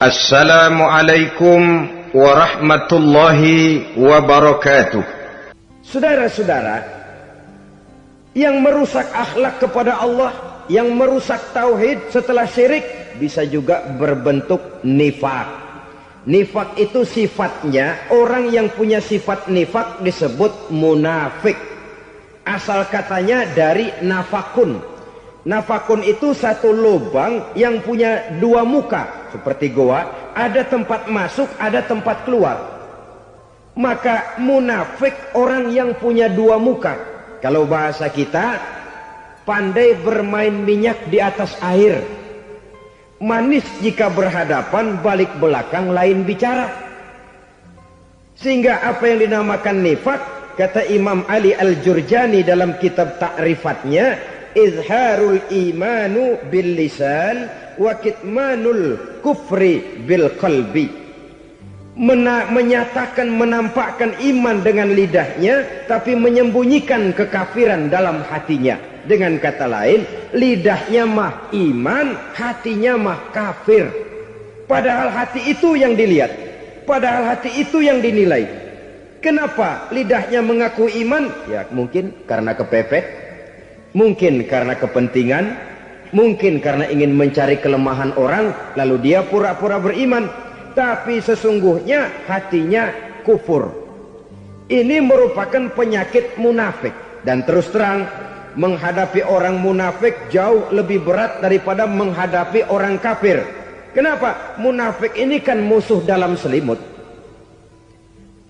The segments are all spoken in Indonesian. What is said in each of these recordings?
Assalamualaikum warahmatullahi wabarakatuh. Saudara-saudara, yang merusak akhlak kepada Allah, yang merusak tauhid setelah syirik, bisa juga berbentuk nifak. Nifak itu sifatnya, orang yang punya sifat nifak disebut munafik. Asal katanya dari nafakun. Nafakun itu satu lubang yang punya dua muka, seperti goa, ada tempat masuk, ada tempat keluar. Maka munafik orang yang punya dua muka. Kalau bahasa kita, pandai bermain minyak di atas air. Manis jika berhadapan, balik belakang lain bicara. Sehingga apa yang dinamakan nifak, kata Imam Ali Al-Jurjani dalam kitab ta'rifatnya, izharul imanu bil lisan wa kitmanul kufri bil qalbi. Menyatakan, menampakkan iman dengan lidahnya, tapi menyembunyikan kekafiran dalam hatinya. Dengan kata lain, lidahnya mah iman, hatinya mah kafir. Padahal hati itu yang dilihat, padahal hati itu yang dinilai. Kenapa lidahnya mengaku iman? Ya mungkin karena kepepet, mungkin karena kepentingan, mungkin karena ingin mencari kelemahan orang, lalu dia pura-pura beriman, tapi sesungguhnya hatinya kufur. Ini merupakan penyakit munafik. Dan terus terang, menghadapi orang munafik jauh lebih berat daripada menghadapi orang kafir. Kenapa? Munafik ini kan musuh dalam selimut.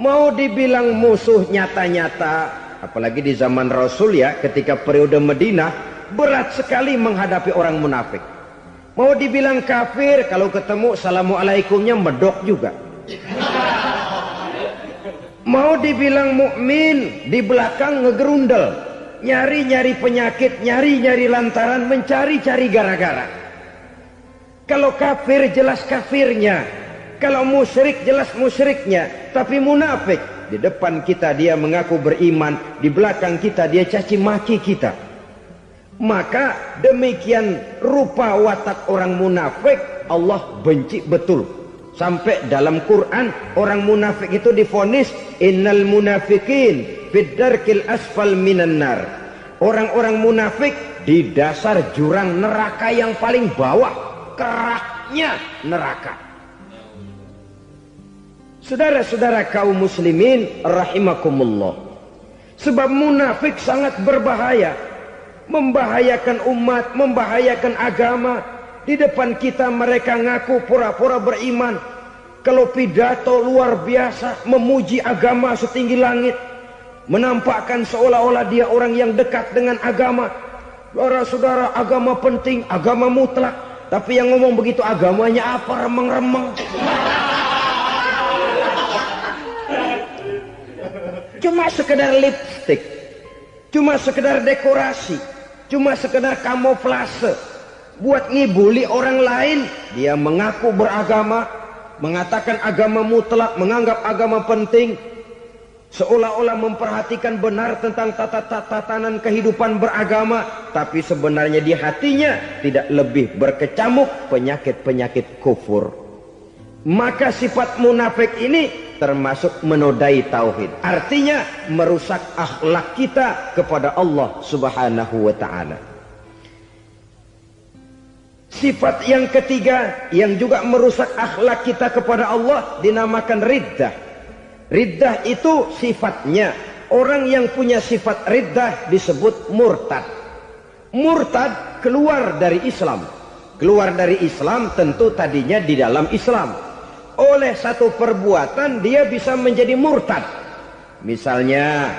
Mau dibilang musuh nyata-nyata, apalagi di zaman Rasul ya, ketika periode Madinah, berat sekali menghadapi orang munafik. Mau dibilang kafir, kalau ketemu assalamualaikumnya medok juga. Mau dibilang mukmin, di belakang ngegerundel, nyari-nyari penyakit, nyari-nyari lantaran, mencari-cari gara-gara. Kalau kafir jelas kafirnya, kalau musyrik jelas musyriknya. Tapi munafik, di depan kita dia mengaku beriman, di belakang kita dia caci maki kita. Maka demikian rupa watak orang munafik, Allah benci betul. Sampai dalam Quran orang munafik itu divonis innal munafikin fid darkil asfal minan nar. Orang-orang munafik di dasar jurang neraka yang paling bawah, keraknya neraka. Saudara-saudara kaum muslimin rahimakumullah. Sebab munafik sangat berbahaya, membahayakan umat, membahayakan agama. Di depan kita mereka ngaku pura-pura beriman. Kalau pidato luar biasa, memuji agama setinggi langit, menampakkan seolah-olah dia orang yang dekat dengan agama. Saudara-saudara, agama penting, agama mutlak. Tapi yang ngomong begitu agamanya apa, remeng-remeng. Cuma sekedar lipstick, cuma sekedar dekorasi, cuma sekedar kamuflase, buat ngibuli orang lain. Dia mengaku beragama, mengatakan agama mutlak, menganggap agama penting, seolah-olah memperhatikan benar tentang tatanan kehidupan beragama, tapi sebenarnya di hatinya tidak lebih berkecamuk penyakit-penyakit kufur. Maka sifat munafik ini termasuk menodai tauhid. Artinya merusak akhlak kita kepada Allah Subhanahu wa ta'ala. Sifat yang ketiga yang juga merusak akhlak kita kepada Allah dinamakan riddah. Riddah itu sifatnya, orang yang punya sifat riddah disebut murtad. Murtad keluar dari Islam. Keluar dari Islam tentu tadinya di dalam Islam. Oleh satu perbuatan dia bisa menjadi murtad. Misalnya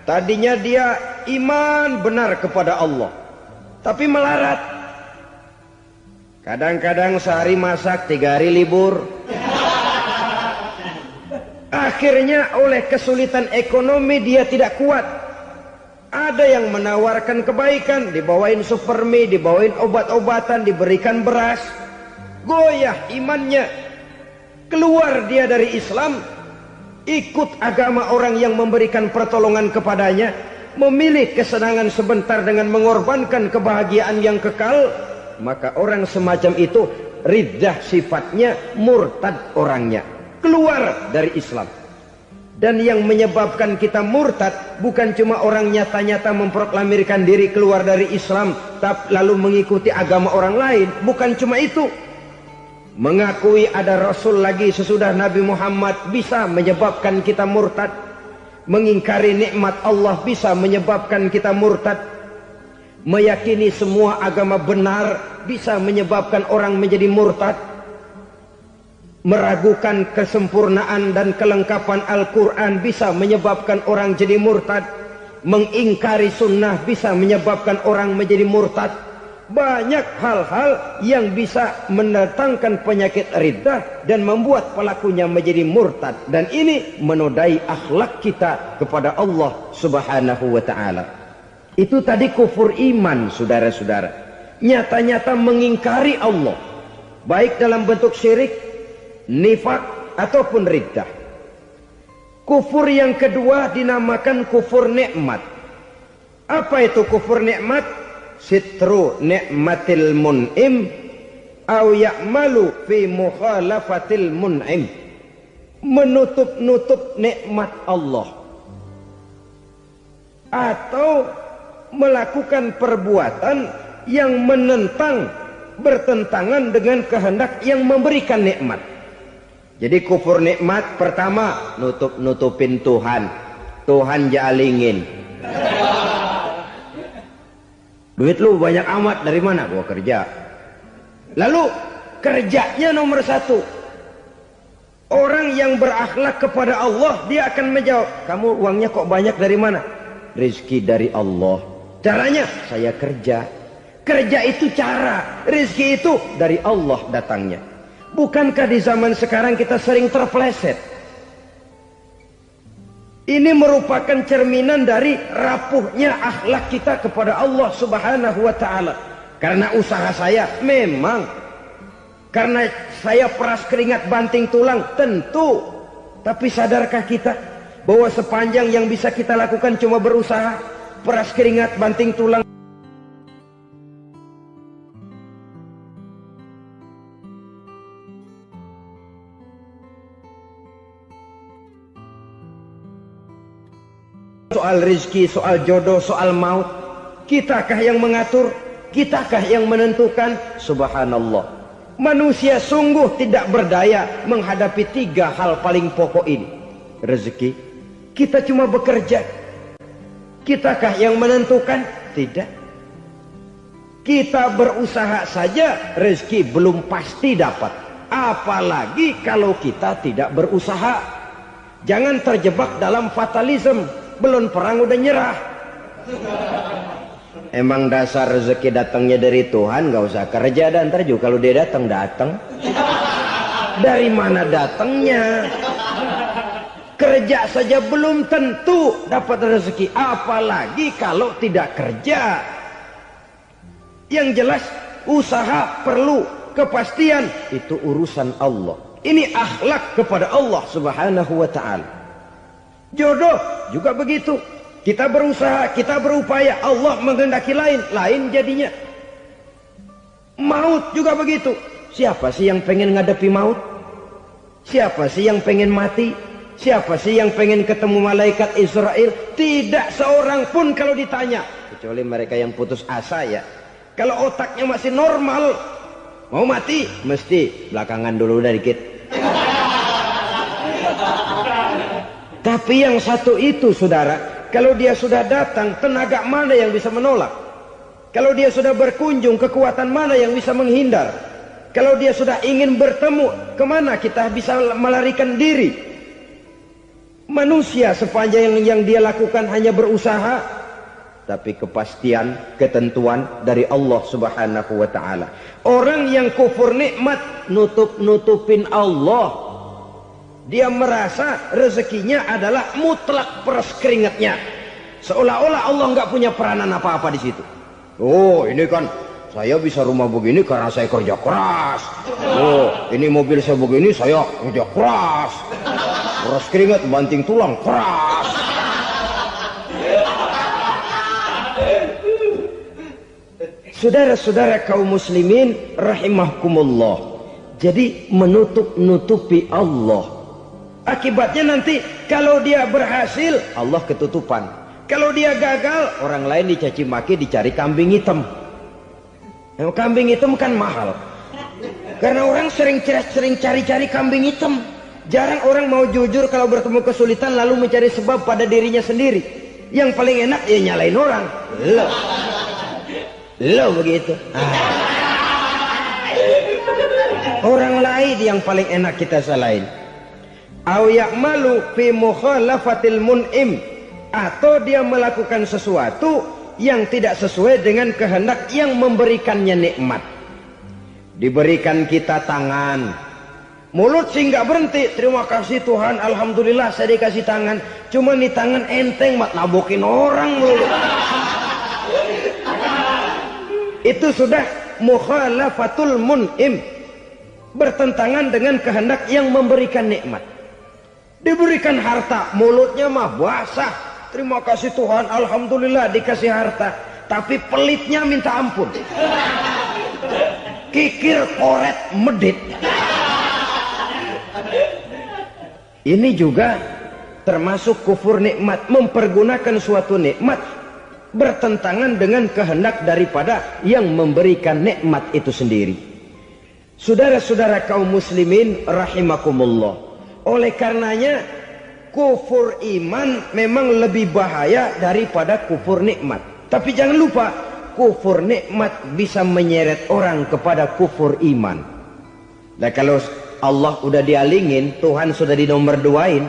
tadinya dia iman benar kepada Allah, tapi melarat. Kadang-kadang sehari masak, 3 hari libur. Akhirnya oleh kesulitan ekonomi dia tidak kuat. Ada yang menawarkan kebaikan, dibawain supermi, dibawain obat-obatan, diberikan beras. Goyah imannya. Keluar dia dari Islam, ikut agama orang yang memberikan pertolongan kepadanya, memilih kesenangan sebentar dengan mengorbankan kebahagiaan yang kekal. Maka orang semacam itu riddah sifatnya, murtad orangnya, keluar dari Islam. Dan yang menyebabkan kita murtad bukan cuma orang nyata-nyata memproklamirkan diri keluar dari Islam tapi lalu mengikuti agama orang lain, bukan cuma itu. Mengakui ada Rasul lagi sesudah Nabi Muhammad bisa menyebabkan kita murtad. Mengingkari nikmat Allah bisa menyebabkan kita murtad. Meyakini semua agama benar bisa menyebabkan orang menjadi murtad. Meragukan kesempurnaan dan kelengkapan Al-Quran bisa menyebabkan orang jadi murtad. Mengingkari sunnah bisa menyebabkan orang menjadi murtad. Banyak hal-hal yang bisa mendatangkan penyakit riddah dan membuat pelakunya menjadi murtad. Dan ini menodai akhlak kita kepada Allah Subhanahu wa ta'ala. Itu tadi kufur iman, saudara-saudara. Nyata-nyata mengingkari Allah, baik dalam bentuk syirik, nifak, ataupun riddah. Kufur yang kedua dinamakan kufur nikmat. Apa itu kufur nikmat? Sitru nikmatil mun'im au ya'malu fi mukhalafatil mun'im. Menutup-nutup nikmat Allah atau melakukan perbuatan yang menentang, bertentangan dengan kehendak yang memberikan nikmat. Jadi kufur nikmat pertama, nutup-nutupin Tuhan. Tuhan jalingin. Duit lu banyak amat, dari mana? Gua kerja. Lalu kerjanya nomor satu. Orang yang berakhlak kepada Allah, dia akan menjawab, kamu uangnya kok banyak, dari mana? Rizki dari Allah. Caranya, saya kerja. Kerja itu cara, rizki itu dari Allah datangnya. Bukankah di zaman sekarang kita sering terpleset? Ini merupakan cerminan dari rapuhnya akhlak kita kepada Allah Subhanahu wa ta'ala. Karena usaha saya memang, karena saya peras keringat banting tulang, tentu. Tapi sadarkah kita bahwa sepanjang yang bisa kita lakukan cuma berusaha, peras keringat banting tulang? Soal rizki, soal jodoh, soal maut, kitakah yang mengatur? Kitakah yang menentukan? Subhanallah. Manusia sungguh tidak berdaya menghadapi tiga hal paling pokok ini. Rezeki, kita cuma bekerja. Kitakah yang menentukan? Tidak. Kita berusaha saja, rezeki belum pasti dapat. Apalagi kalau kita tidak berusaha. Jangan terjebak dalam fatalisme. Belum perang udah nyerah. Emang dasar rezeki datangnya dari Tuhan, gak usah kerja, dan ntar juga kalau dia datang. Dari mana datangnya? Kerja saja belum tentu dapat rezeki, apalagi kalau tidak kerja. Yang jelas usaha perlu kepastian, itu urusan Allah. Ini akhlak kepada Allah Subhanahu wa ta'ala. Jodoh juga begitu. Kita berusaha, kita berupaya, Allah menghendaki lain jadinya. Maut juga begitu. Siapa sih yang pengen ngadepi maut? Siapa sih yang pengen mati? Siapa sih yang pengen ketemu malaikat Israel? Tidak seorang pun kalau ditanya, kecuali mereka yang putus asa ya. Kalau otaknya masih normal, mau mati mesti belakangan dulu dah dikit. Tapi yang satu itu, saudara, kalau dia sudah datang, tenaga mana yang bisa menolak? Kalau dia sudah berkunjung, kekuatan mana yang bisa menghindar? Kalau dia sudah ingin bertemu, kemana kita bisa melarikan diri? Manusia sepanjang yang dia lakukan hanya berusaha, tapi kepastian, ketentuan dari Allah Subhanahu wa ta'ala. Orang yang kufur nikmat, nutupin Allah. Dia merasa rezekinya adalah mutlak peras keringatnya. Seolah-olah Allah nggak punya peranan apa-apa di situ. Oh, ini kan saya bisa rumah begini karena saya kerja keras. Oh, ini mobil saya begini, saya kerja keras. Peras keringat, banting tulang, keras. Saudara-saudara kaum muslimin rahimakumullah. Jadi menutup-nutupi Allah. Akibatnya nanti kalau dia berhasil, Allah ketutupan. Kalau dia gagal, orang lain dicaci maki, dicari kambing hitam. Nah, kambing hitam kan mahal. Karena orang sering cari-cari kambing hitam. Jarang orang mau jujur kalau bertemu kesulitan lalu mencari sebab pada dirinya sendiri. Yang paling enak ya nyalain orang. Lo begitu. Orang lain yang paling enak kita salahin. Au ya'malu fi mukhalafatil mun'im, atau dia melakukan sesuatu yang tidak sesuai dengan kehendak yang memberikannya nikmat. Diberikan kita tangan, mulut sih nggak berhenti. Terima kasih Tuhan, alhamdulillah saya dikasih tangan. Cuma nih tangan enteng mat nabokin orang mulu. Itu sudah mukhalafatul mun'im, bertentangan dengan kehendak yang memberikan nikmat. Diberikan harta, mulutnya mah basah. Terima kasih Tuhan, alhamdulillah dikasih harta. Tapi pelitnya minta ampun. Kikir, koret, medit. Ini juga termasuk kufur nikmat. Mempergunakan suatu nikmat bertentangan dengan kehendak daripada yang memberikan nikmat itu sendiri. Saudara-saudara kaum muslimin rahimakumullah. Oleh karenanya kufur iman memang lebih bahaya daripada kufur nikmat. Tapi jangan lupa, kufur nikmat bisa menyeret orang kepada kufur iman. Nah kalau Allah udah dialingin, Tuhan sudah dinomor duain,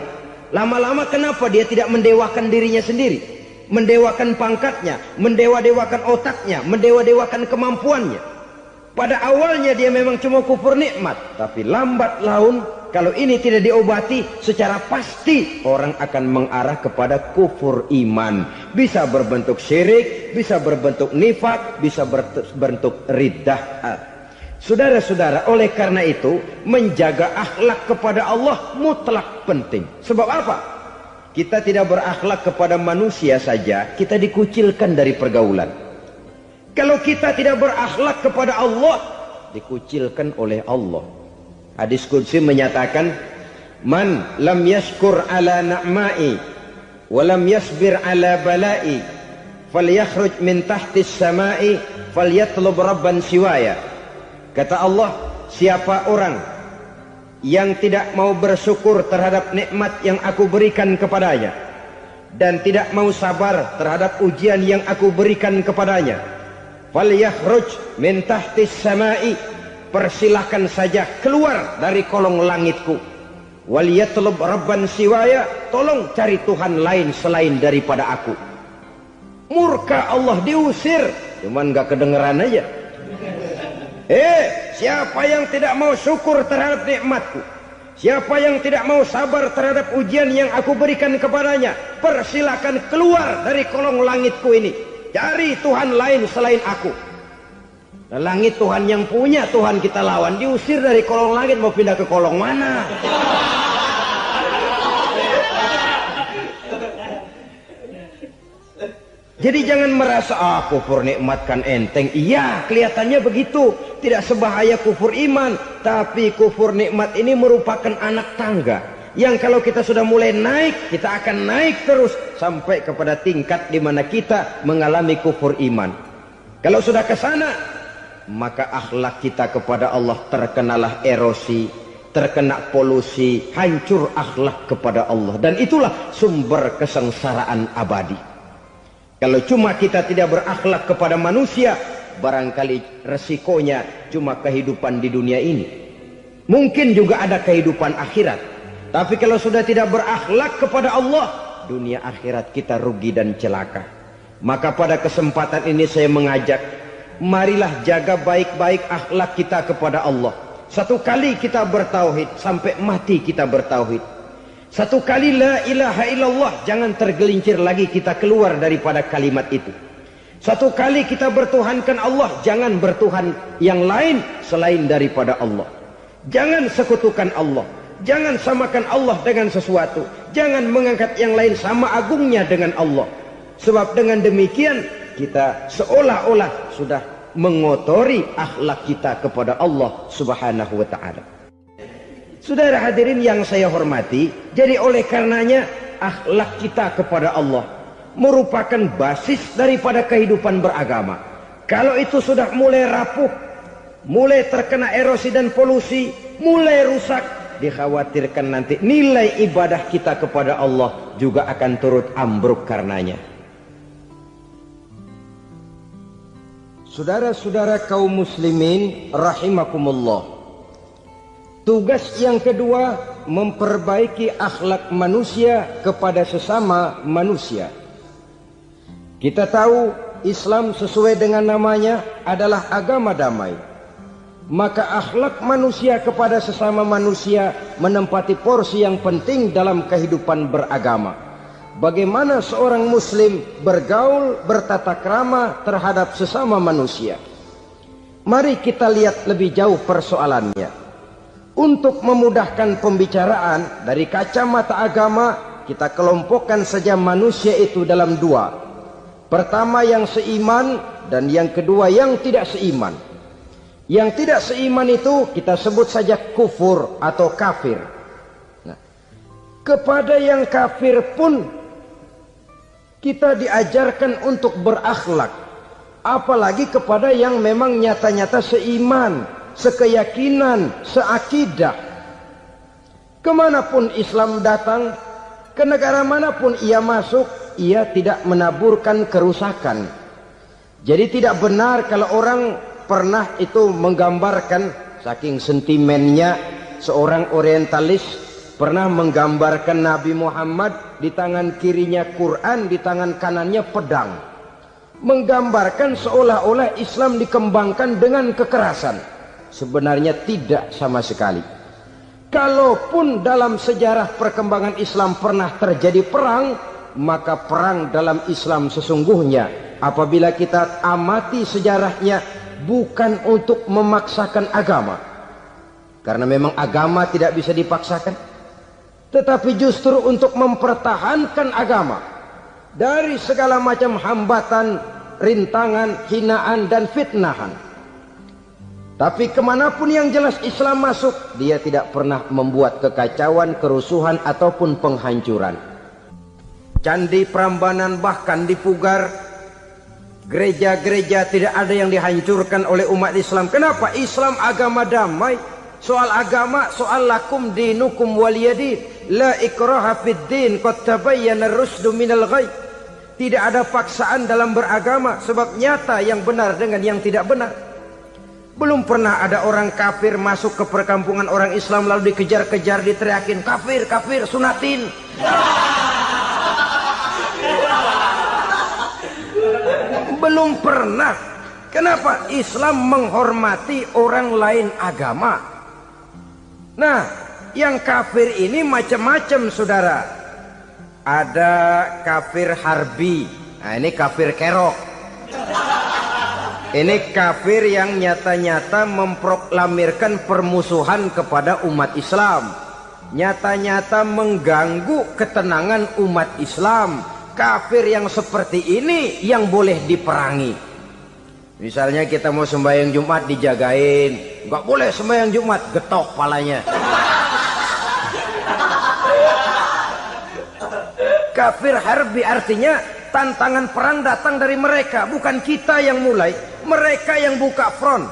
lama-lama kenapa dia tidak mendewakan dirinya sendiri? Mendewakan pangkatnya, mendewa-dewakan otaknya, mendewa-dewakan kemampuannya. Pada awalnya dia memang cuma kufur nikmat, tapi lambat laun kalau ini tidak diobati secara pasti orang akan mengarah kepada kufur iman. Bisa berbentuk syirik, bisa berbentuk nifak, bisa berbentuk riddah. Saudara-saudara, oleh karena itu menjaga akhlak kepada Allah mutlak penting. Sebab apa? Kita tidak berakhlak kepada manusia saja, kita dikucilkan dari pergaulan. Kalau kita tidak berakhlak kepada Allah, dikucilkan oleh Allah. Hadis qudsi menyatakan, man lam yashkur ala na'ma'i wa lam yasbir ala bala'i falyakhruj min tahtis sama'i falyatlub rabban siwaya. Kata Allah, siapa orang yang tidak mau bersyukur terhadap nikmat yang aku berikan kepadanya dan tidak mau sabar terhadap ujian yang aku berikan kepadanya, falyakhruj min tahtis sama'i, persilahkan saja keluar dari kolong langitku, waliyatlub rabban siwaya, tolong cari Tuhan lain selain daripada aku. Murka Allah, diusir, cuman gak kedengeran aja. Siapa yang tidak mau syukur terhadap nikmatku, siapa yang tidak mau sabar terhadap ujian yang aku berikan kepadanya, persilahkan keluar dari kolong langitku ini, cari Tuhan lain selain aku. Langit Tuhan yang punya, Tuhan kita lawan, diusir dari kolong langit, mau pindah ke kolong mana? Jadi jangan merasa kufur nikmat kan enteng. Iya, kelihatannya begitu, tidak sebahaya kufur iman. Tapi kufur nikmat ini merupakan anak tangga yang kalau kita sudah mulai naik, kita akan naik terus sampai kepada tingkat di mana kita mengalami kufur iman. Kalau sudah ke sana, maka akhlak kita kepada Allah terkenalah erosi, terkena polusi, hancur akhlak kepada Allah. Dan itulah sumber kesengsaraan abadi. Kalau cuma kita tidak berakhlak kepada manusia, barangkali resikonya cuma kehidupan di dunia ini. Mungkin juga ada kehidupan akhirat. Tapi kalau sudah tidak berakhlak kepada Allah, dunia akhirat kita rugi dan celaka. Maka pada kesempatan ini saya mengajak, marilah jaga baik-baik akhlak kita kepada Allah. Satu kali kita bertauhid, sampai mati kita bertauhid. Satu kali la ilaha illallah, jangan tergelincir lagi kita keluar daripada kalimat itu. Satu kali kita bertuhankan Allah, jangan bertuhan yang lain selain daripada Allah. Jangan sekutukan Allah, jangan samakan Allah dengan sesuatu, jangan mengangkat yang lain sama agungnya dengan Allah. Sebab dengan demikian kita seolah-olah sudah mengotori akhlak kita kepada Allah Subhanahu wa taala. Saudara hadirin yang saya hormati, jadi oleh karenanya akhlak kita kepada Allah merupakan basis daripada kehidupan beragama. Kalau itu sudah mulai rapuh, mulai terkena erosi dan polusi, mulai rusak, dikhawatirkan nanti nilai ibadah kita kepada Allah juga akan turut ambruk karenanya. Saudara-saudara kaum muslimin rahimakumullah, tugas yang kedua memperbaiki akhlak manusia kepada sesama manusia. Kita tahu Islam sesuai dengan namanya adalah agama damai. Maka akhlak manusia kepada sesama manusia menempati porsi yang penting dalam kehidupan beragama. Bagaimana seorang muslim bergaul, bertata krama terhadap sesama manusia. Mari kita lihat lebih jauh persoalannya. Untuk memudahkan pembicaraan dari kacamata agama, kita kelompokkan saja manusia itu dalam dua. Pertama yang seiman dan yang kedua yang tidak seiman. Yang tidak seiman itu kita sebut saja kufur atau kafir. Nah, kepada yang kafir pun kita diajarkan untuk berakhlak. Apalagi kepada yang memang nyata-nyata seiman, sekeyakinan, seakidah. Kemanapun Islam datang, ke negara manapun ia masuk, ia tidak menaburkan kerusakan. Jadi tidak benar kalau orang pernah itu menggambarkan, saking sentimennya seorang orientalis pernah menggambarkan Nabi Muhammad di tangan kirinya Quran, di tangan kanannya pedang. Menggambarkan seolah-olah Islam dikembangkan dengan kekerasan. Sebenarnya tidak sama sekali. Kalaupun dalam sejarah perkembangan Islam pernah terjadi perang, maka perang dalam Islam sesungguhnya apabila kita amati sejarahnya bukan untuk memaksakan agama. Karena memang agama tidak bisa dipaksakan. Tetapi justru untuk mempertahankan agama dari segala macam hambatan, rintangan, hinaan dan fitnahan. Tapi kemanapun yang jelas Islam masuk, dia tidak pernah membuat kekacauan, kerusuhan ataupun penghancuran. Candi Prambanan bahkan dipugar, gereja-gereja tidak ada yang dihancurkan oleh umat Islam. Kenapa? Islam agama damai. Soal agama, soal lakum dinukum waliyadin, la ikraha fid din, qad tabayyana ar-rusdu minal ghayy. Tidak ada paksaan dalam beragama, sebab nyata yang benar dengan yang tidak benar. Belum pernah ada orang kafir masuk ke perkampungan orang Islam lalu dikejar-kejar, diteriakin kafir, kafir, sunatin. Belum pernah. Kenapa? Islam menghormati orang lain agama. Nah, yang kafir ini macam-macam saudara. Ada kafir harbi. Nah, ini kafir kerok. Ini kafir yang nyata-nyata memproklamirkan permusuhan kepada umat Islam. Nyata-nyata mengganggu ketenangan umat Islam. Kafir yang seperti ini yang boleh diperangi. Misalnya kita mau sembahyang Jumat dijagain. Nggak boleh sembahyang Jumat, getok palanya. Kafir harbi artinya tantangan perang datang dari mereka, bukan kita yang mulai. Mereka yang buka front.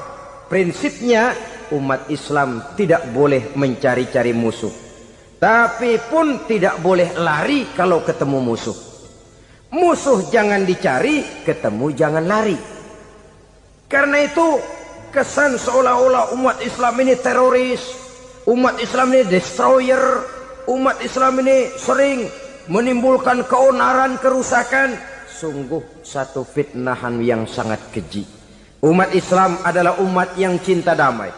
Prinsipnya umat Islam tidak boleh mencari-cari musuh, tapi pun tidak boleh lari kalau ketemu musuh. Musuh jangan dicari, ketemu jangan lari. Karena itu kesan seolah-olah umat Islam ini teroris, umat Islam ini destroyer, umat Islam ini sering menimbulkan keonaran, kerusakan. Sungguh satu fitnahan yang sangat keji. Umat Islam adalah umat yang cinta damai.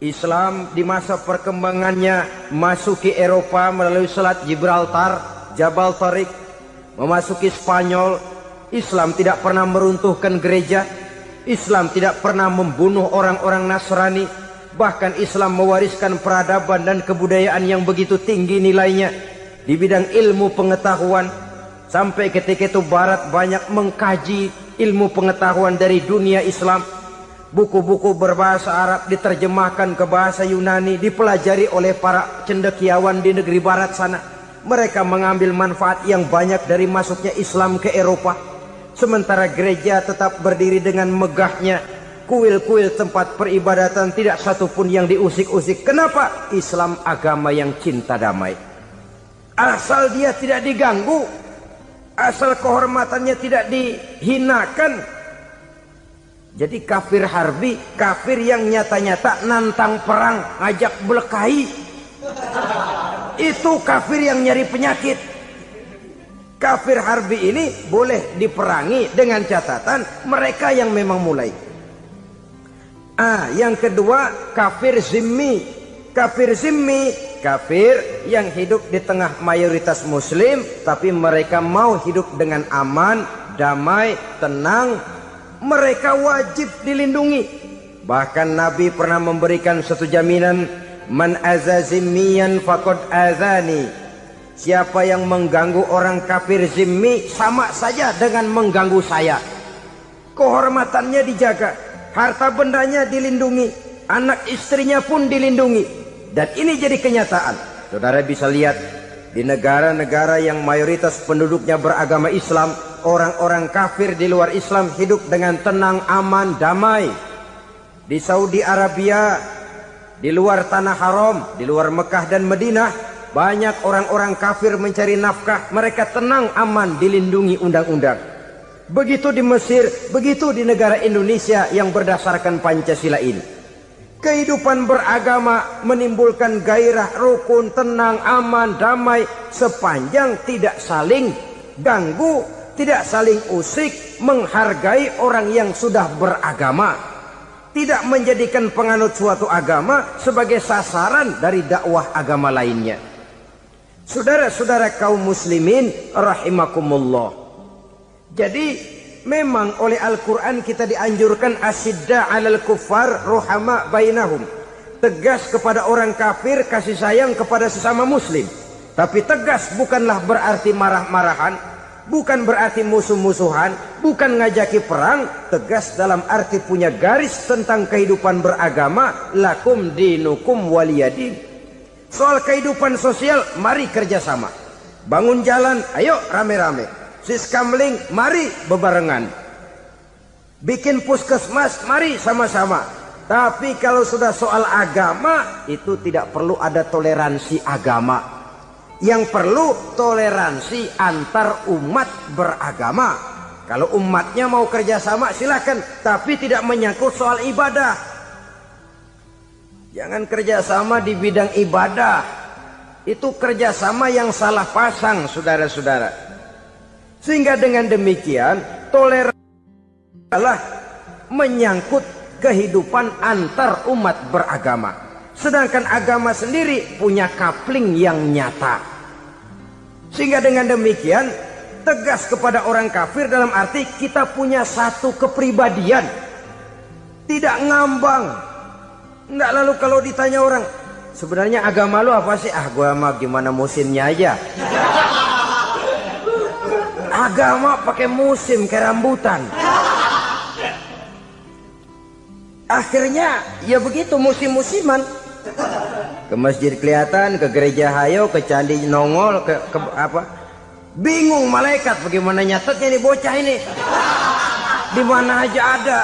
Islam di masa perkembangannya masuki Eropa melalui Selat Gibraltar, Jabal Tariq, memasuki Spanyol. Islam tidak pernah meruntuhkan gereja. Islam tidak pernah membunuh orang-orang Nasrani. Bahkan Islam mewariskan peradaban dan kebudayaan yang begitu tinggi nilainya di bidang ilmu pengetahuan. Sampai ketika itu Barat banyak mengkaji ilmu pengetahuan dari dunia Islam. Buku-buku berbahasa Arab diterjemahkan ke bahasa Yunani, dipelajari oleh para cendekiawan di negeri barat sana. Mereka mengambil manfaat yang banyak dari masuknya Islam ke Eropa. Sementara gereja tetap berdiri dengan megahnya. Kuil-kuil tempat peribadatan tidak satupun yang diusik-usik. Kenapa? Islam agama yang cinta damai. Asal dia tidak diganggu, asal kehormatannya tidak dihinakan. Jadi kafir harbi, kafir yang nyata-nyata nantang perang, ngajak berkelahi, itu kafir yang nyari penyakit. Kafir harbi ini boleh diperangi dengan catatan mereka yang memang mulai. Yang kedua, kafir zimmi. Kafir zimmi, kafir yang hidup di tengah mayoritas muslim, tapi mereka mau hidup dengan aman, damai, tenang. Mereka wajib dilindungi. Bahkan Nabi pernah memberikan satu jaminan, man aza zimmiyan faqad azani. Siapa yang mengganggu orang kafir zimmi sama saja dengan mengganggu saya. Kehormatannya dijaga, harta bendanya dilindungi, anak istrinya pun dilindungi. Dan ini jadi kenyataan. Saudara bisa lihat di negara-negara yang mayoritas penduduknya beragama Islam, orang-orang kafir di luar Islam hidup dengan tenang, aman, damai. Di Saudi Arabia, di luar tanah haram, di luar Mekah dan Madinah, banyak orang-orang kafir mencari nafkah. Mereka tenang, aman, dilindungi undang-undang. Begitu di Mesir, begitu di negara Indonesia yang berdasarkan Pancasila ini. Kehidupan beragama menimbulkan gairah, rukun, tenang, aman, damai, sepanjang tidak saling ganggu, tidak saling usik, menghargai orang yang sudah beragama, tidak menjadikan penganut suatu agama sebagai sasaran dari dakwah agama lainnya. Saudara-saudara kaum muslimin rahimakumullah. Jadi memang oleh Al-Quran kita dianjurkan asyidda 'alal kuffar ruhama bainahum. Tegas kepada orang kafir, kasih sayang kepada sesama muslim. Tapi tegas bukanlah berarti marah-marahan, bukan berarti musuh-musuhan, bukan ngajaki perang. Tegas dalam arti punya garis tentang kehidupan beragama, lakum dinukum waliyadin. Soal kehidupan sosial, mari kerjasama. Bangun jalan, ayo rame-rame. Siskamling, mari bebarengan. Bikin puskesmas, mari sama-sama. Tapi kalau sudah soal agama, itu tidak perlu ada toleransi agama. Yang perlu toleransi antar umat beragama. Kalau umatnya mau kerjasama silakan, tapi tidak menyangkut soal ibadah. Jangan kerjasama di bidang ibadah. Itu kerjasama yang salah pasang, saudara-saudara. Sehingga dengan demikian toleransi adalah menyangkut kehidupan antar umat beragama. Sedangkan agama sendiri punya coupling yang nyata. Sehingga dengan demikian tegas kepada orang kafir dalam arti kita punya satu kepribadian. Tidak ngambang. Enggak, lalu kalau ditanya orang, sebenarnya agama lu apa sih? Gua mah gimana musimnya aja. Agama pakai musim kayak rambutan. Akhirnya ya begitu, musim-musiman. Ke masjid kelihatan, ke gereja hayo, ke candi nongol, ke apa? Bingung malaikat bagaimana nyatetnya nih bocah ini. Di mana aja ada.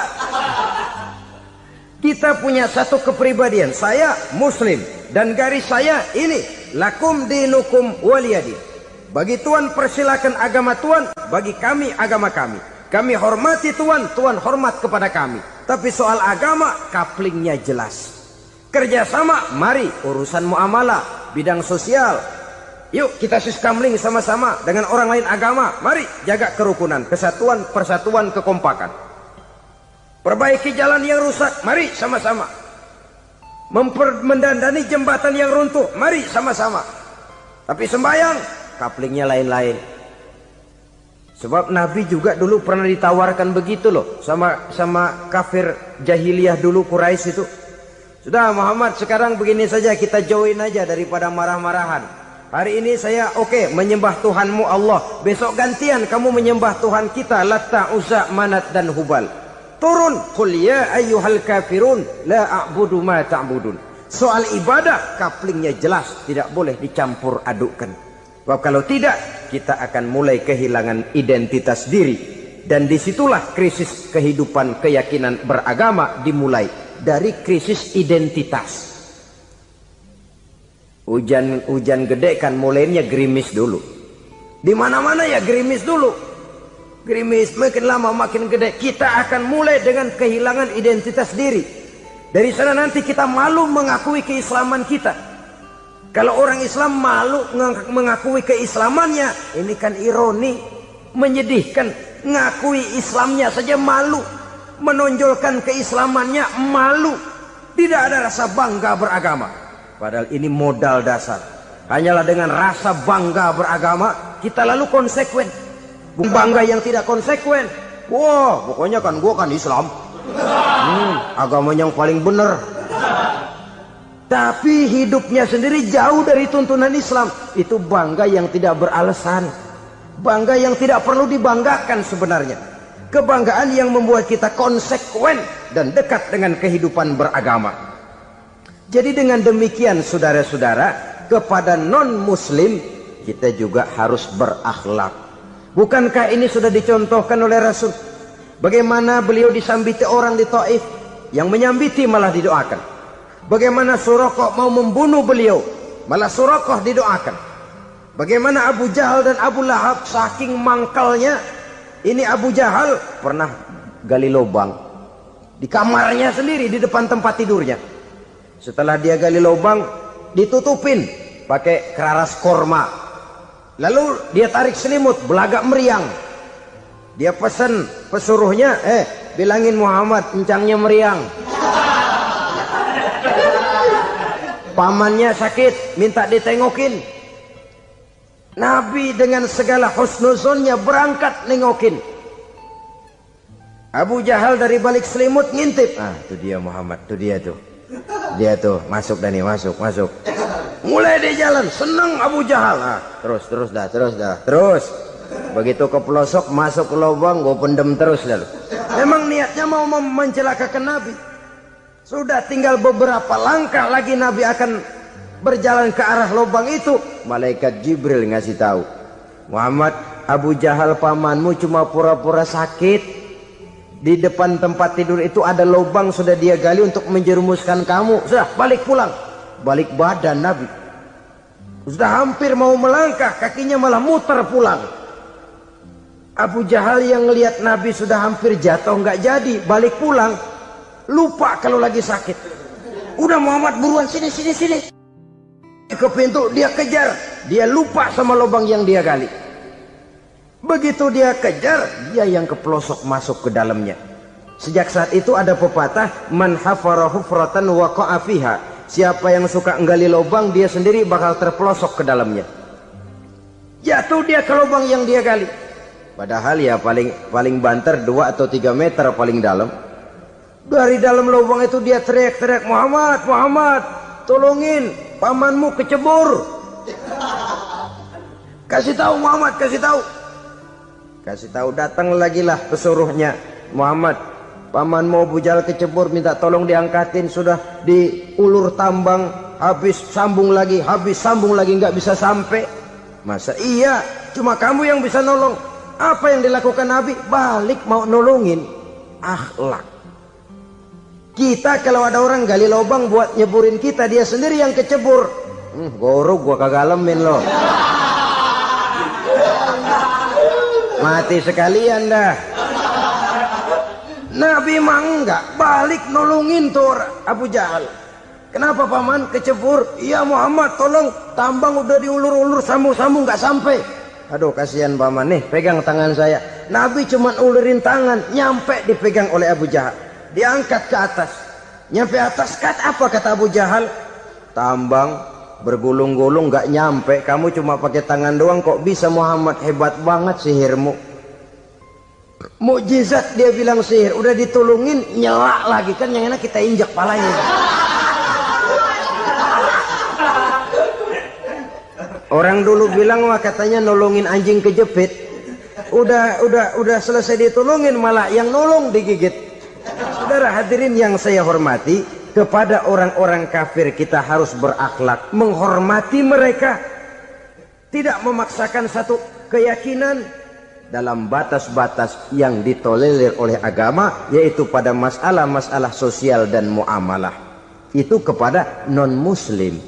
Kita punya satu kepribadian. Saya muslim dan garis saya ini, lakum dinukum waliyadin. Bagi Tuhan persilakan agama Tuhan, bagi kami agama kami. Kami hormati Tuhan, Tuhan hormat kepada kami. Tapi soal agama, couplingnya jelas. Kerjasama, mari urusan muamalah, bidang sosial. Yuk kita siskamling sama-sama dengan orang lain agama. Mari jaga kerukunan, kesatuan, persatuan, kekompakan. Perbaiki jalan yang rusak, mari sama-sama. Mendandani jembatan yang runtuh, mari sama-sama. Tapi sembahyang, couplingnya lain-lain. Sebab Nabi juga dulu pernah ditawarkan begitu loh sama kafir jahiliyah dulu, Quraisy itu. Sudah Muhammad, sekarang begini saja, kita join aja daripada marah-marahan. Hari ini saya menyembah Tuhanmu Allah. Besok gantian kamu menyembah Tuhan kita Latta, Uzza, Manat dan Hubal. Turun, qul ya ayyuhal kafirun la a'budu ma ta'budun. Soal ibadah kaplingnya jelas, tidak boleh dicampur adukkan. Sebab kalau tidak, kita akan mulai kehilangan identitas diri. Dan disitulah krisis kehidupan keyakinan beragama dimulai. Dari krisis identitas. Hujan gede kan mulainya gerimis dulu. Di mana-mana ya gerimis dulu. Gerimis makin lama makin gede. Kita akan mulai dengan kehilangan identitas diri. Dari sana nanti kita malu mengakui keislaman kita. Kalau orang Islam malu mengakui keislamannya, ini kan ironi, menyedihkan. Ngakui Islamnya saja malu, menonjolkan keislamannya malu. Tidak ada rasa bangga beragama. Padahal ini modal dasar. Hanyalah dengan rasa bangga beragama kita lalu konsekuen. Bangga yang tidak konsekuen, wah pokoknya kan gua kan Islam, agama yang paling benar. Tapi hidupnya sendiri jauh dari tuntunan Islam. Itu bangga yang tidak beralasan, bangga yang tidak perlu dibanggakan sebenarnya. Kebanggaan yang membuat kita konsekuen dan dekat dengan kehidupan beragama. Jadi dengan demikian saudara-saudara, kepada non-muslim kita juga harus berakhlak. Bukankah ini sudah dicontohkan oleh Rasul? Bagaimana beliau disambiti orang di Taif, yang menyambiti malah didoakan. Bagaimana Suraqah mau membunuh beliau, malah Suraqah didoakan. Bagaimana Abu Jahal dan Abu Lahab saking mangkalnya. Ini Abu Jahal pernah gali lubang di kamarnya sendiri, di depan tempat tidurnya. Setelah dia gali lubang, ditutupin pakai keraras korma. Lalu dia tarik selimut, belagak meriang. Dia pesan pesuruhnya, bilangin Muhammad encangnya meriang. Pamannya sakit, minta ditengokin. Nabi dengan segala husnuzonnya berangkat nengokin. Abu Jahal dari balik selimut ngintip. Itu dia Muhammad, itu dia tuh. Dia tuh masuk Dani, masuk. Mulai dia jalan, senang Abu Jahal. Terus. Begitu ke pelosok, masuk ke lubang, gue pendem terus lalu. Memang niatnya mau mencelakakan Nabi. Sudah tinggal beberapa langkah lagi Nabi akan berjalan ke arah lubang itu. Malaikat Jibril ngasih tahu, Muhammad, Abu Jahal pamanmu cuma pura-pura sakit. Di depan tempat tidur itu ada lubang sudah dia gali untuk menjerumuskan kamu. Sudah balik pulang. Balik badan Nabi. Sudah hampir mau melangkah, kakinya malah muter pulang. Abu Jahal yang ngelihat Nabi sudah hampir jatuh nggak jadi, balik pulang. Lupa kalau lagi sakit. Udah Muhammad buruan sini. Ke pintu dia kejar. Dia lupa sama lubang yang dia gali. Begitu dia kejar, dia yang kepelosok masuk ke dalamnya. Sejak saat itu ada pepatah, man hafara hufratan waqa'a fiha. Siapa yang suka nggali lubang, dia sendiri bakal terpelosok ke dalamnya. Jatuh dia ke lubang yang dia gali. Padahal ya paling banter 2 atau 3 meter paling dalam. Dari dalam lubang itu dia teriak-teriak, Muhammad, tolongin, pamanmu kecebur. Kasih tahu Muhammad, kasih tahu, datang lagi lah pesuruhnya. Muhammad, pamanmu Abu Jahal kecebur, minta tolong diangkatin. Sudah diulur tambang, habis sambung lagi, nggak bisa sampai. Masa iya, cuma kamu yang bisa nolong. Apa yang dilakukan Nabi? Balik mau nolongin. Akhlak. Kita kalau ada orang gali lubang buat nyeburin kita, dia sendiri yang kecebur. Gorok gua kagak lemin loh. Mati sekalian dah. Nabi mah enggak, balik nolongin tuh Abu Jahal. Kenapa paman kecebur? Iya Muhammad, tolong, tambang udah diulur-ulur, sambung-sambung nggak sampai. Aduh kasihan paman, nih pegang tangan saya. Nabi cuma ulurin tangan, nyampe dipegang oleh Abu Jahal. Diangkat ke atas. Nyampe atas, apa kata Abu Jahal? Tambang bergulung-gulung nggak nyampe, kamu cuma pakai tangan doang kok bisa Muhammad, hebat banget sihirmu. Mukjizat dia bilang sihir, udah ditolongin nyelak lagi, kan yang enak kita injak palanya. Orang dulu bilang wah katanya nolongin anjing kejepit. Udah selesai ditolongin malah yang nolong digigit. Saudara hadirin yang saya hormati, kepada orang-orang kafir kita harus berakhlak, menghormati mereka, tidak memaksakan satu keyakinan dalam batas-batas yang ditolerir oleh agama, yaitu pada masalah-masalah sosial dan muamalah. Itu kepada non-muslim,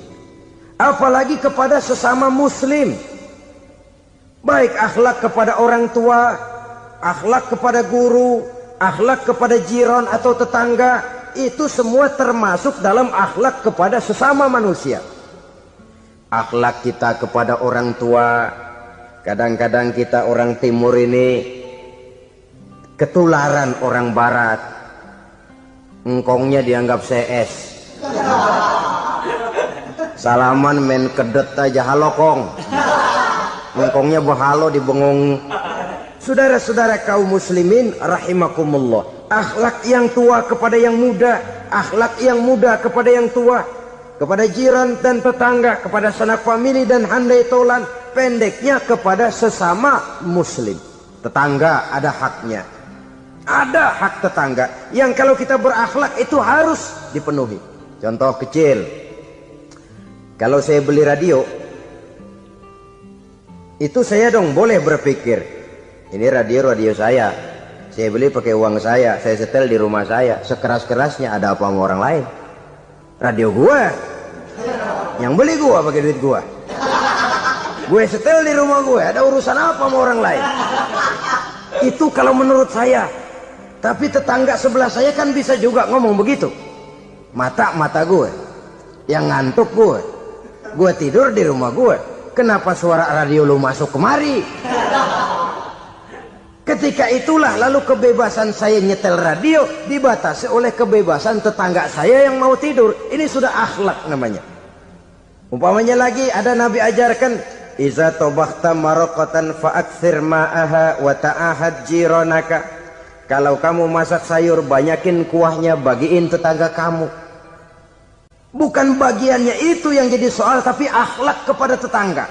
apalagi kepada sesama muslim. Baik akhlak kepada orang tua, akhlak kepada guru, akhlak kepada jiran atau tetangga, itu semua termasuk dalam akhlak kepada sesama manusia. Akhlak kita kepada orang tua, kadang-kadang kita orang timur ini ketularan orang barat. Engkongnya dianggap CS. Salaman main kedet aja, halo kong. Engkongnya bahalo di bengong. Saudara-saudara kaum muslimin rahimakumullah, akhlak yang tua kepada yang muda, akhlak yang muda kepada yang tua, kepada jiran dan tetangga, kepada sanak famili dan handai tolan, pendeknya kepada sesama muslim. Tetangga ada haknya, ada hak tetangga yang kalau kita berakhlak itu harus dipenuhi. Contoh kecil, kalau saya beli radio, itu saya dong boleh berpikir, ini radio saya beli pakai uang saya setel di rumah saya, sekeras-kerasnya ada apa sama orang lain? Radio gua, yang beli gua pakai duit gua, gue setel di rumah gue, ada urusan apa sama orang lain? Itu kalau menurut saya. Tapi tetangga sebelah saya kan bisa juga ngomong begitu. Mata gue yang ngantuk, gue tidur di rumah gue, kenapa suara radio lu masuk kemari? Ketika itulah lalu kebebasan saya nyetel radio dibatasi oleh kebebasan tetangga saya yang mau tidur. Ini sudah akhlak namanya. Umpamanya lagi ada Nabi ajarkan, iza tobakhta maraqatan fa'akthir ma'aha wa ta'ahad jiranaka. Kalau kamu masak sayur, banyakin kuahnya, bagiin tetangga kamu. Bukan bagiannya itu yang jadi soal, tapi akhlak kepada tetangga.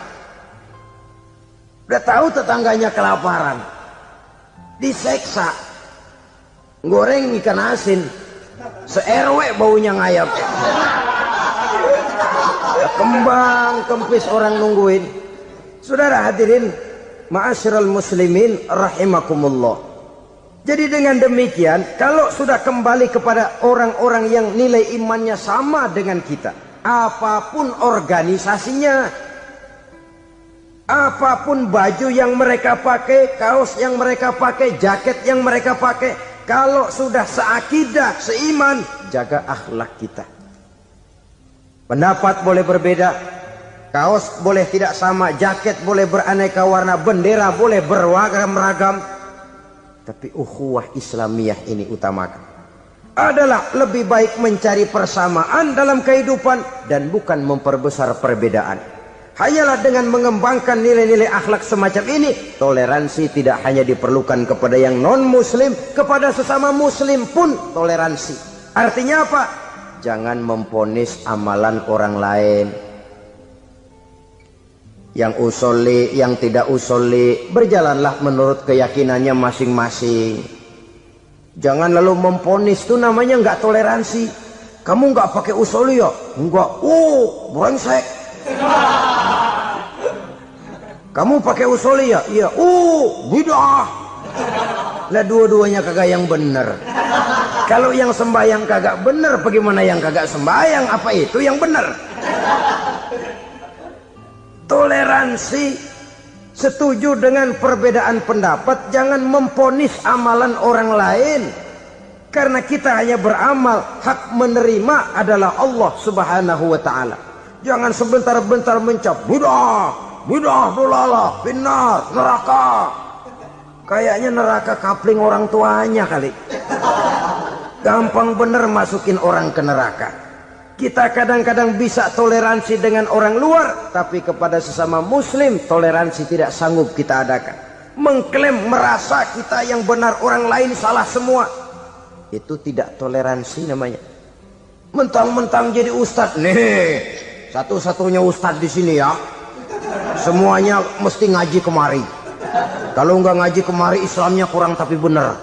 Udah tahu tetangganya kelaparan, diseksa, goreng ikan asin, se-RW baunya ngayap, kembang kempis orang nungguin. Saudara hadirin ma'asyiral muslimin rahimakumullah. Jadi dengan demikian, kalau sudah kembali kepada orang-orang yang nilai imannya sama dengan kita, apapun organisasinya, apapun baju yang mereka pakai, kaos yang mereka pakai, jaket yang mereka pakai, kalau sudah seakidah, seiman, jaga akhlak kita. Pendapat boleh berbeda, kaos boleh tidak sama, jaket boleh beraneka warna, bendera boleh beragam-ragam, tapi ukhuwah Islamiyah ini utamakan. Adalah lebih baik mencari persamaan dalam kehidupan dan bukan memperbesar perbedaan. Hanyalah dengan mengembangkan nilai-nilai akhlak semacam ini, toleransi tidak hanya diperlukan kepada yang non-muslim, kepada sesama muslim pun toleransi. Artinya apa? Jangan memponis amalan orang lain. Yang usolli, yang tidak usolli, berjalanlah menurut keyakinannya masing-masing. Jangan lalu memponis, itu namanya nggak toleransi. Kamu nggak pakai usolli ya? Enggak. Brengsek. Kamu pakai usolli ya? Iya. Bidah. Lah dua-duanya kagak yang bener. Kalau yang sembahyang kagak bener, bagaimana yang kagak sembahyang? Apa itu yang bener? Toleransi, setuju dengan perbedaan pendapat, jangan memponis amalan orang lain. Karena kita hanya beramal, hak menerima adalah Allah subhanahu wa ta'ala. Jangan sebentar-bentar mencap, bidah, dolalah, finnar, neraka. Kayaknya neraka kapling orang tuanya kali. Gampang bener masukin orang ke neraka. Kita kadang-kadang bisa toleransi dengan orang luar, tapi kepada sesama muslim toleransi tidak sanggup kita adakan. Mengklaim merasa kita yang benar, orang lain salah semua, itu tidak toleransi namanya. Mentang-mentang jadi ustadz, nih satu-satunya ustadz di sini ya, Semuanya mesti ngaji kemari. Kalau nggak ngaji kemari Islamnya kurang tapi bener.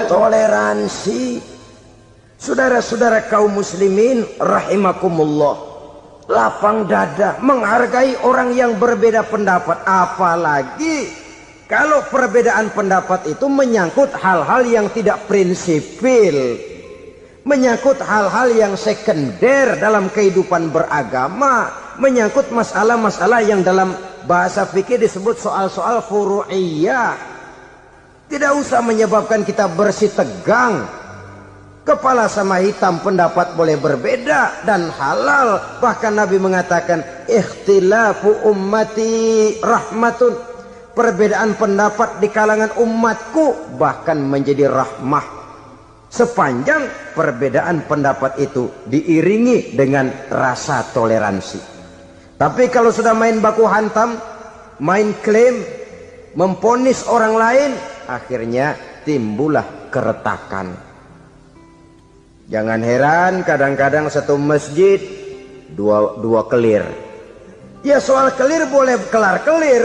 Toleransi. Saudara-saudara kaum muslimin rahimakumullah, lapang dada menghargai orang yang berbeda pendapat, apalagi kalau perbedaan pendapat itu menyangkut hal-hal yang tidak prinsipil, menyangkut hal-hal yang sekunder dalam kehidupan beragama, menyangkut masalah-masalah yang dalam bahasa fikih disebut soal-soal furu'iyah. Tidak usah menyebabkan kita bersih tegang. Kepala sama hitam pendapat boleh berbeda dan halal. Bahkan Nabi mengatakan ikhtilafu ummati rahmatun. Perbedaan pendapat di kalangan umatku bahkan menjadi rahmah, sepanjang perbedaan pendapat itu diiringi dengan rasa toleransi. Tapi kalau sudah main baku hantam, main klaim, memponis orang lain, akhirnya timbullah keretakan. Jangan heran kadang-kadang satu masjid dua kelir. Ya soal kelir boleh kelar-kelir,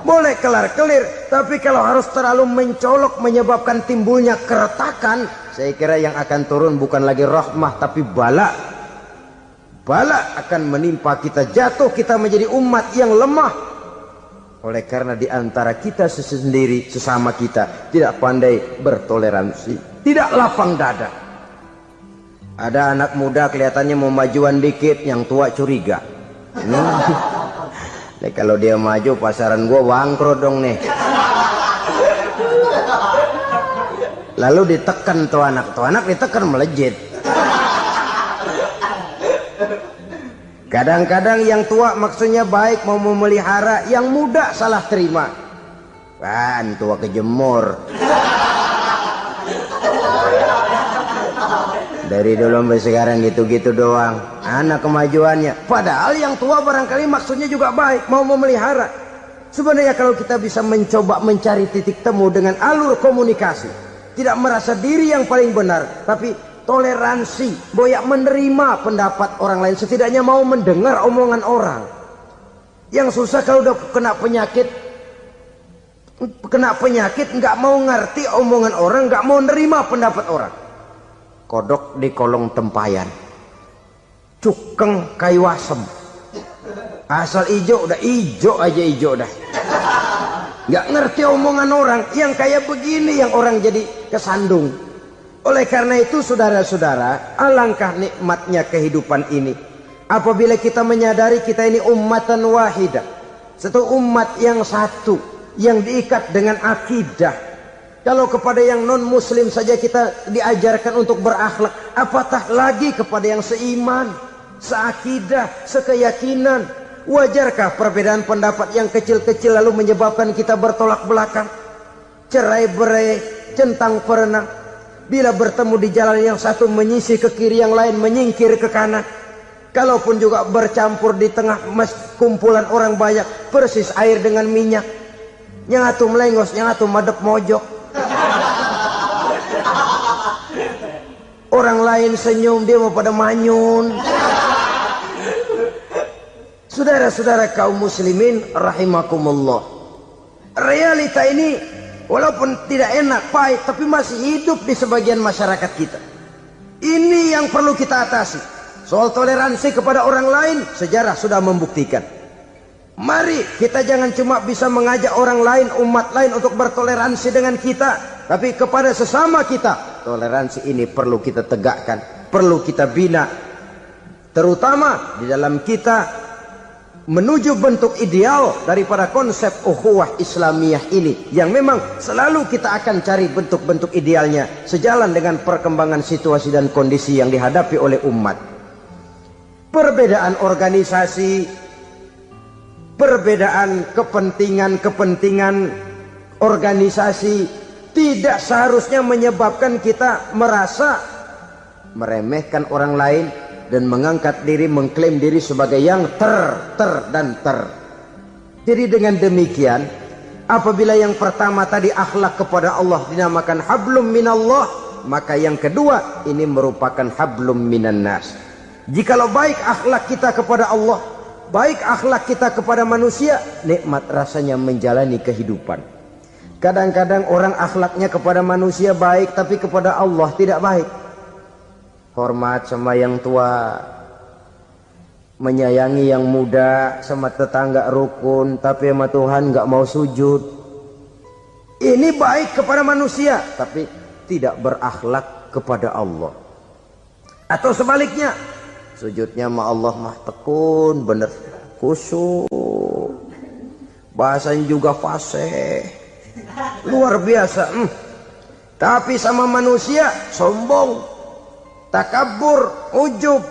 boleh kelar-kelir, tapi kalau harus terlalu mencolok menyebabkan timbulnya keretakan, saya kira yang akan turun bukan lagi rahmah tapi bala. Bala akan menimpa kita, jatuh kita menjadi umat yang lemah. Oleh karena di antara kita sendiri, sesama kita tidak pandai bertoleransi, tidak lapang dada. Ada anak muda kelihatannya mau majuan dikit, yang tua curiga. Kalau dia maju pasaran gua bangkrut dong nih. Lalu ditekan tuh anak ditekan melejit. Kadang-kadang yang tua maksudnya baik, mau memelihara, yang muda salah terima. Kan tua kejemur. Dari dulu sampai sekarang gitu-gitu doang. Anak kemajuannya. Padahal yang tua barangkali maksudnya juga baik, mau memelihara. Sebenarnya kalau kita bisa mencoba mencari titik temu dengan alur komunikasi, tidak merasa diri yang paling benar, tapi toleransi, boyak menerima pendapat orang lain, setidaknya mau mendengar omongan orang. Yang susah kalau udah kena penyakit nggak mau ngerti omongan orang, nggak mau nerima pendapat orang. Kodok di kolong tempayan, cukeng kayu asem, asal ijo udah ijo aja ijo dah. Nggak ngerti omongan orang, yang kayak begini yang orang jadi kesandung. Oleh karena itu saudara-saudara, alangkah nikmatnya kehidupan ini apabila kita menyadari kita ini ummatan wahidah, satu umat yang satu, yang diikat dengan akidah. Kalau kepada yang non muslim saja kita diajarkan untuk berakhlak, apatah lagi kepada yang seiman, seakidah, sekeyakinan. Wajarkah perbedaan pendapat yang kecil-kecil lalu menyebabkan kita bertolak belakang, cerai-berai, centang perenang? Bila bertemu di jalan yang satu menyisi ke kiri, yang lain menyingkir ke kanan. Kalaupun juga bercampur di tengah kumpulan orang banyak, persis air dengan minyak. Yang atu melengos, yang atu madep mojok. Orang lain senyum, dia mau pada manyun. Saudara-saudara kaum muslimin rahimakumullah, realita ini walaupun tidak enak, pahit, tapi masih hidup di sebagian masyarakat kita. Ini yang perlu kita atasi. Soal toleransi kepada orang lain, sejarah sudah membuktikan. Mari kita jangan cuma bisa mengajak orang lain, umat lain untuk bertoleransi dengan kita, tapi kepada sesama kita. Toleransi ini perlu kita tegakkan, perlu kita bina, terutama di dalam kita menuju bentuk ideal daripada konsep ukhuwah Islamiyah ini, yang memang selalu kita akan cari bentuk-bentuk idealnya sejalan dengan perkembangan situasi dan kondisi yang dihadapi oleh umat. Perbedaan organisasi, perbedaan kepentingan organisasi tidak seharusnya menyebabkan kita merasa meremehkan orang lain dan mengangkat diri, mengklaim diri sebagai yang ter. Jadi dengan demikian, apabila yang pertama tadi akhlak kepada Allah dinamakan hablum minallah, maka yang kedua ini merupakan hablum minan nas. Jikalau baik akhlak kita kepada Allah, baik akhlak kita kepada manusia, nikmat rasanya menjalani kehidupan. Kadang-kadang orang akhlaknya kepada manusia baik, tapi kepada Allah tidak baik. Hormat sama yang tua, menyayangi yang muda, sama tetangga rukun, tapi sama Tuhan nggak mau sujud. Ini baik kepada manusia, tapi tidak berakhlak kepada Allah. Atau sebaliknya, sujudnya sama Allah mah tekun, bener, khusyuk, bahasanya juga fasih, luar biasa. Tapi sama manusia sombong, takabur, ujub,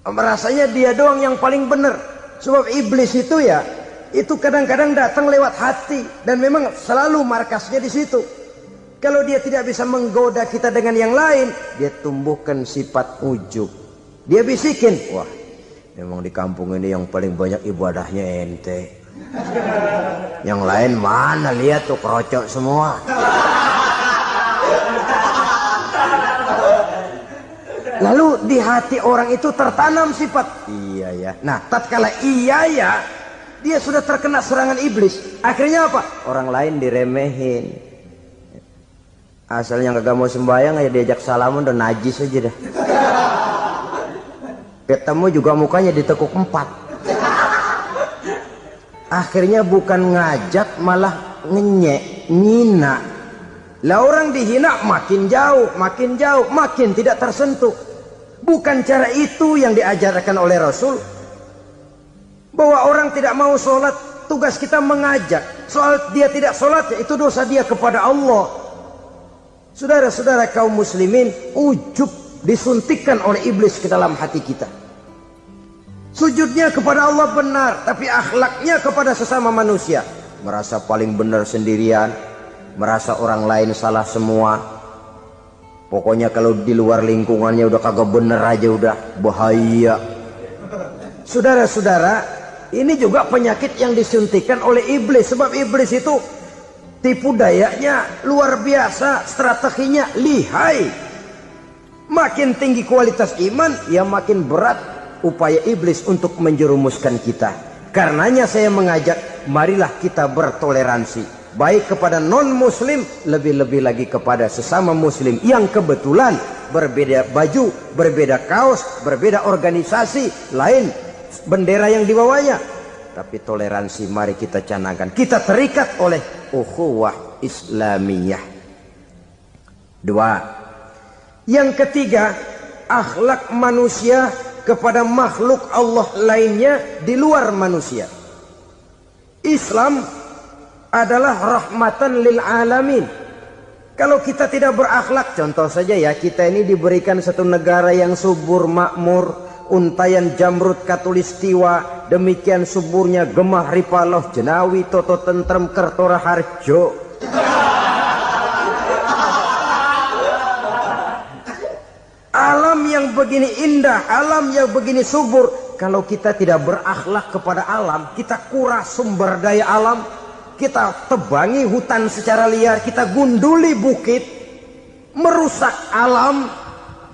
merasanya dia doang yang paling benar. Sebab iblis itu ya, itu kadang-kadang datang lewat hati, dan memang selalu markasnya di situ. Kalau dia tidak bisa menggoda kita dengan yang lain, dia tumbuhkan sifat ujub. Dia bisikin, wah memang di kampung ini yang paling banyak ibadahnya ente, yang lain mana, lihat tuh kerocok semua. Lalu di hati orang itu tertanam sifat iya ya. Nah, tatkala iya ya, dia sudah terkena serangan iblis. Akhirnya apa? Orang lain diremehin. Asalnya kagak mau sembahyang aja diajak salaman udah najis aja dah. Ketemu juga mukanya ditekuk 4. Akhirnya bukan ngajak malah ngenyek, ngina. Lah orang dihina makin jauh, makin tidak tersentuh. Bukan cara itu yang diajarkan oleh Rasul. Bahwa orang tidak mau sholat, tugas kita mengajak. Soal dia tidak sholat, ya itu dosa dia kepada Allah. Saudara-saudara kaum muslimin, ujub disuntikkan oleh iblis ke dalam hati kita. Sujudnya kepada Allah benar, tapi akhlaknya kepada sesama manusia merasa paling benar sendirian, merasa orang lain salah semua. Pokoknya kalau di luar lingkungannya udah kagak bener aja udah bahaya. Saudara-saudara, ini juga penyakit yang disuntikkan oleh iblis. Sebab iblis itu tipu dayanya luar biasa, strateginya lihai. Makin tinggi kualitas iman, ya makin berat upaya iblis untuk menjerumuskan kita. Karenanya saya mengajak, marilah kita bertoleransi, baik kepada non muslim, lebih-lebih lagi kepada sesama muslim yang kebetulan berbeda baju, berbeda kaos, berbeda organisasi, lain bendera yang dibawanya. Tapi toleransi mari kita canangkan. Kita terikat oleh ukhuwah Islamiyah. 2. Yang ketiga, akhlak manusia kepada makhluk Allah lainnya di luar manusia. Islam adalah rahmatan lil alamin. Kalau kita tidak berakhlak, contoh saja ya, kita ini diberikan satu negara yang subur makmur, untayan jamrut katulistiwa, demikian suburnya gemah ripaloh jenawi toto tentrem kertora harjo. Alam yang begini indah, alam yang begini subur, kalau kita tidak berakhlak kepada alam, kita kuras sumber daya alam, kita tebangi hutan secara liar, kita gunduli bukit, merusak alam,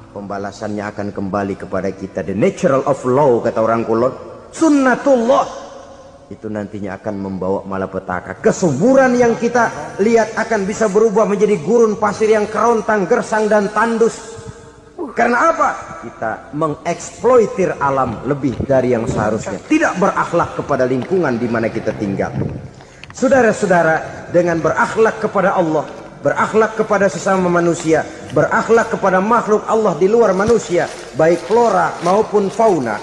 pembalasannya akan kembali kepada kita. The natural of law, kata orang kulon, sunnatullah, itu nantinya akan membawa malapetaka. Kesuburan yang kita lihat akan bisa berubah menjadi gurun pasir yang kerontang, gersang dan tandus. Karena apa? Kita mengeksploitir alam lebih dari yang seharusnya, tidak berakhlak kepada lingkungan di mana kita tinggal. Saudara-saudara, dengan berakhlak kepada Allah, berakhlak kepada sesama manusia, berakhlak kepada makhluk Allah di luar manusia, baik flora maupun fauna,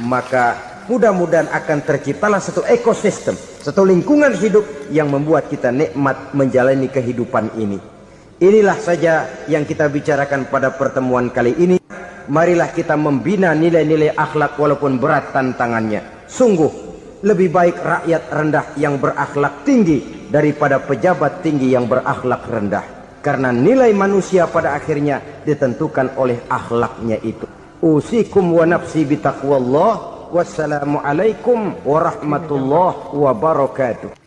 maka mudah-mudahan akan terciptalah satu ekosistem, satu lingkungan hidup yang membuat kita nikmat menjalani kehidupan ini. Inilah saja yang kita bicarakan pada pertemuan kali ini. Marilah kita membina nilai-nilai akhlak walaupun berat tantangannya. Sungguh lebih baik rakyat rendah yang berakhlak tinggi daripada pejabat tinggi yang berakhlak rendah. Karena nilai manusia pada akhirnya ditentukan oleh akhlaknya itu. Usikum wa nafsi bitaqwallah. Wassalamualaikum warahmatullahi wabarakatuh.